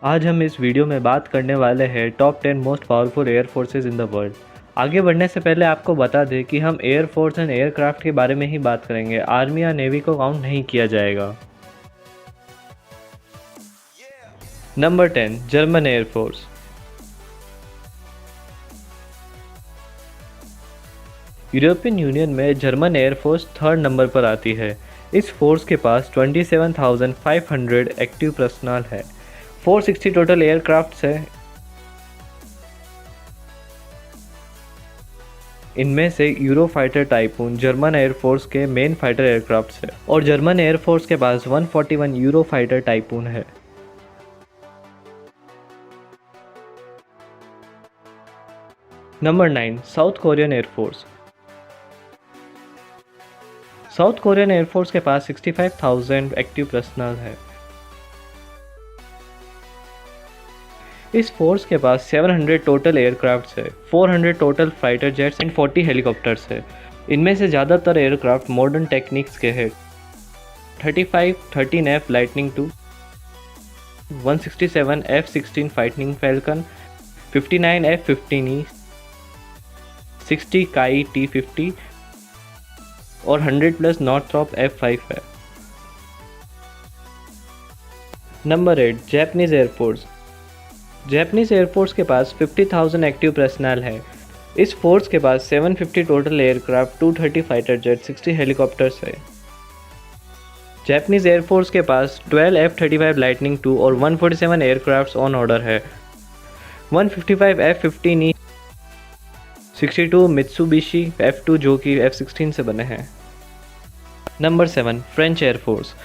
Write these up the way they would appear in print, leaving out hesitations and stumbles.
आज हम इस वीडियो में बात करने वाले हैं top 10 most powerful air forces in the world. आगे बढ़ने से पहले आपको बता दें कि हम एयर फोर्स एंड एयरक्राफ्ट के बारे में ही बात करेंगे, आर्मी या नेवी को काउंट नहीं किया जाएगा। Number 10, German Air Force. European Union में German Air Force third number पर आती है। इस फोर्स के पास 27,500 एक्टिव पर्सनल है। 460 टोटल एयरक्राफ्ट्स है। इनमें से यूरो फाइटर टाइपून जर्मन एयरफोर्स के मेन फाइटर एयरक्राफ्ट्स है और जर्मन एयरफोर्स के पास 141 यूरो फाइटर टाइपून है। Number 9, south Korean air force. South Korean air force के पास 65,000 एक्टिव पर्सनल है। इस फोर्स के पास 700 टोटल एयरक्राफ्ट्स है, 400 total fighter jets and 40 helicopters है। इनमें से ज़्यादातर एयरक्राफ्ट मॉडर्न टेक्निक्स के हैं। 35 13F lightning II, 167 F-16 fighting falcon, 59 F-15E, 60 काई T-50 और 100 प्लस नॉर्थरॉप F-5 है। Number 8, Japanese air force. Japanese air force के पास 50,000 एक्टिव पर्सनल है। इस फोर्स के पास 750 total aircraft, 230 fighter jet, 60 helicopters है। जापानीज एयरफोर्स के पास 12 F-35 लाइटनिंग II और 147 एयरक्राफ्ट्स ऑन ऑर्डर है। 155 F-15E, 62 मित्सुबिशी F2 जो कि F-16 से बने हैं। Number 7, French air force.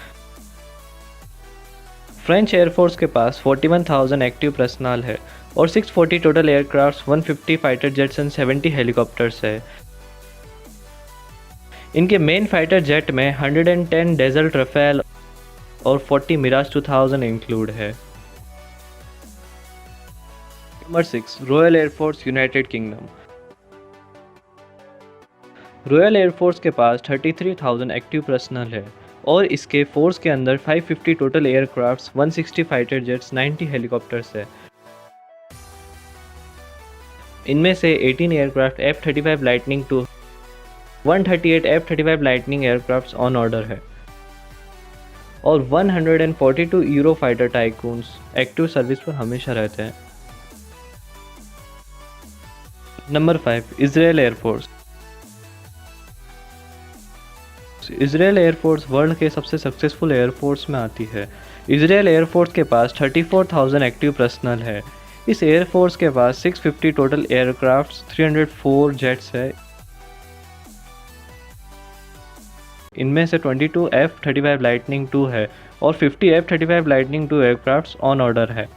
French air force के पास 41,000 एक्टिव पर्सनल है और 640 total aircrafts, 150 fighter jets and 70 helicopters है। इनके मेन फाइटर जेट में 110 डेजर्ट रफेल और 40 मिराज 2000 इंक्लूड है। Number 6, royal air force United kingdom. Royal air force के पास 33,000 एक्टिव पर्सनल है और इसके फोर्स के अंदर 550 total aircrafts, 160 fighter jets, 90 helicopters है। इनमें से 18 aircraft F-35 lightning II, 138 F-35 lightning aircrafts on order है और 142 euro fighter tycoons active service पर हमेशा रहते हैं। Number 5, Israel air force. Israel air force world के सबसे सक्सेसफुल एयरफोर्स में आती है। इजराइल एयरफोर्स के पास 34,000 एक्टिव पर्सनल है। इस एयरफोर्स के पास 650 टोटल एयरक्राफ्ट्स, 304 जेट्स है। इनमें से 22 F-35 लाइटनिंग II है और 50 F-35 lightning II aircrafts on order है।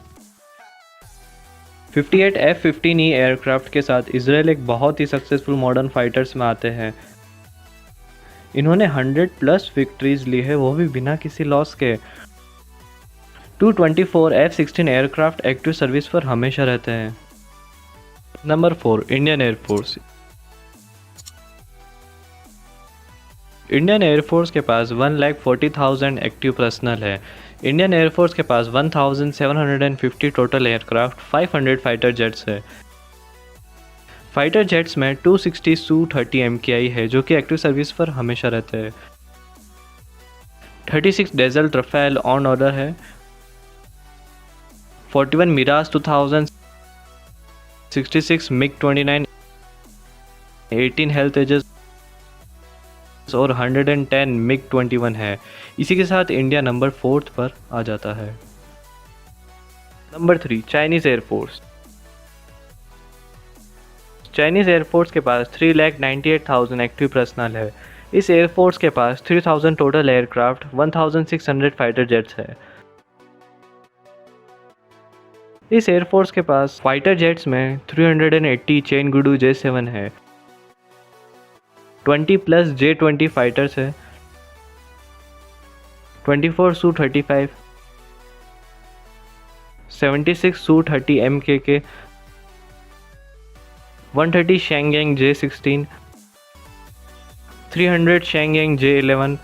58 F-15E एयरक्राफ्ट के साथ इजराइल एक बहुत ही सक्सेसफुल मॉडर्न फाइटर्स में आते हैं। इन्होंने 100 प्लस विक्ट्रीज ली है, वो भी बिना किसी लॉस के। 224 F-16 एयरक्राफ्ट एक्टिव सर्विस पर हमेशा रहते हैं। Number 4, Indian air force. Indian air force के पास 1,40,000 एक्टिव पर्सनल है। इंडियन एयरफोर्स के पास 1,750 टोटल एयरक्राफ्ट, 500 फाइटर जेट्स है। फाइटर जेट्स में 260 Su-30 MKI है जो कि एक्टिव सर्विस पर हमेशा रहते हैं। 36 डेजर्ट रफेल ऑन ऑर्डर है। 41 मिराज 2000, 66 MiG-29, 18 हेल्थ एजेस और 110 MiG-21 है। इसी के साथ इंडिया नंबर 4 पर आ जाता है। Number 3, Chinese air force. Chinese air force के पास 3,98,000 एक्टिव पर्सनल है। इस एयरफोर्स के पास 3,000 टोटल एयरक्राफ्ट, 1,600 फाइटर जेट्स है। इस एयरफोर्स के पास फाइटर जेट्स में 380 चेनगुडू J-7 है, 20 प्लस J-20 फाइटर्स है, 24 Su-35, 76 Su-30 MKK, 130 Shangyang J-16, 300 Shangyang J-11,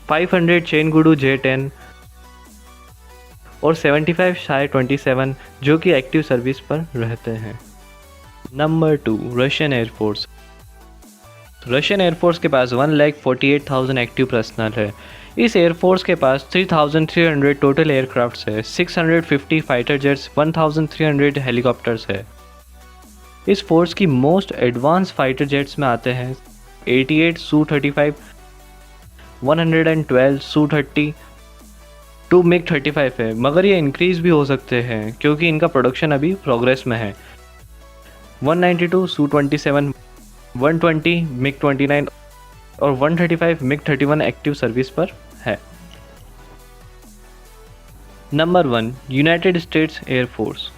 500 Chengudu J-10, और 75 शाय 27 जो कि एक्टिव सर्विस पर रहते हैं। Number 2, Russian air force. Russian air force के पास 1,48,000 एक्टिव पर्सनल है। इस एयरफोर्स के पास 3,300 टोटल एयरक्राफ्ट्स है, 650 फाइटर जेट्स, 1,300 हेलीकॉप्टर्स है। इस फोर्स की मोस्ट एडवांस फाइटर जेट्स में आते हैं 88 Su-35, 112 Su-30, 2 MiG-35 है, मगर ये इंक्रीज़ भी हो सकते हैं क्योंकि इनका प्रोडक्शन अभी प्रोग्रेस में है। 192 Su-27, 120 MiG-29 और 135 MiG-31 एक्टिव सर्विस पर है। Number 1, United states air force.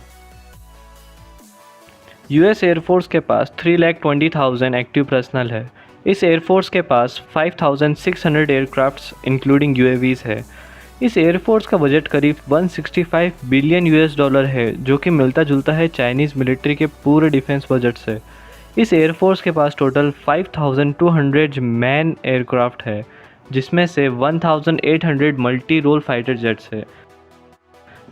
US air force के पास 3,20,000 एक्टिव पर्सनल है। इस एयरफोर्स के पास 5,600 एयरक्राफ्ट्स इंक्लूडिंग यूएवीज है। इस एयरफोर्स का बजट करीब 165 बिलियन $, है, जो कि मिलता जुलता है चाइनीज़ मिलिट्री के पूरे डिफेंस बजट से। इस एयरफोर्स के पास टोटल 5,200 मैन एयरक्राफ्ट है, जिसमें से 1,800 मल्टी रोल फाइटर जेट्स है।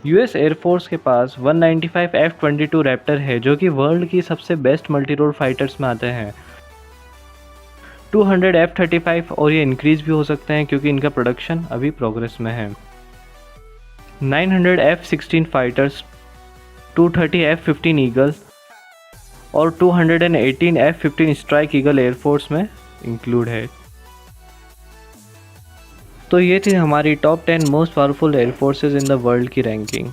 यूएस एयरफोर्स के पास 195 F-22 रैप्टर है, जो कि वर्ल्ड की सबसे बेस्ट मल्टी रोल फाइटर्स में आते हैं। 200 F-35 और ये इंक्रीज़ भी हो सकते हैं क्योंकि इनका प्रोडक्शन अभी प्रोग्रेस में है। 900 F-16 फाइटर्स, 230 F-15 ईगल और 218 F-15 स्ट्राइक ईगल एयरफोर्स में इंक्लूड है। तो ये थी हमारी top 10 most powerful air forces in the world की रैंकिंग।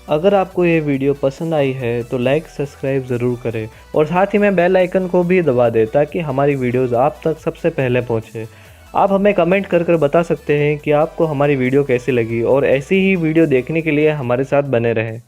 अगर आपको ये वीडियो पसंद आई है तो लाइक सब्सक्राइब ज़रूर करें और साथ ही में बेल आइकन को भी दबा दें ताकि हमारी वीडियोस आप तक सबसे पहले पहुंचे। आप हमें कमेंट कर बता सकते हैं कि आपको हमारी वीडियो कैसी लगी और ऐसी ही वीडियो देखने के लिए हमारे साथ बने रहें।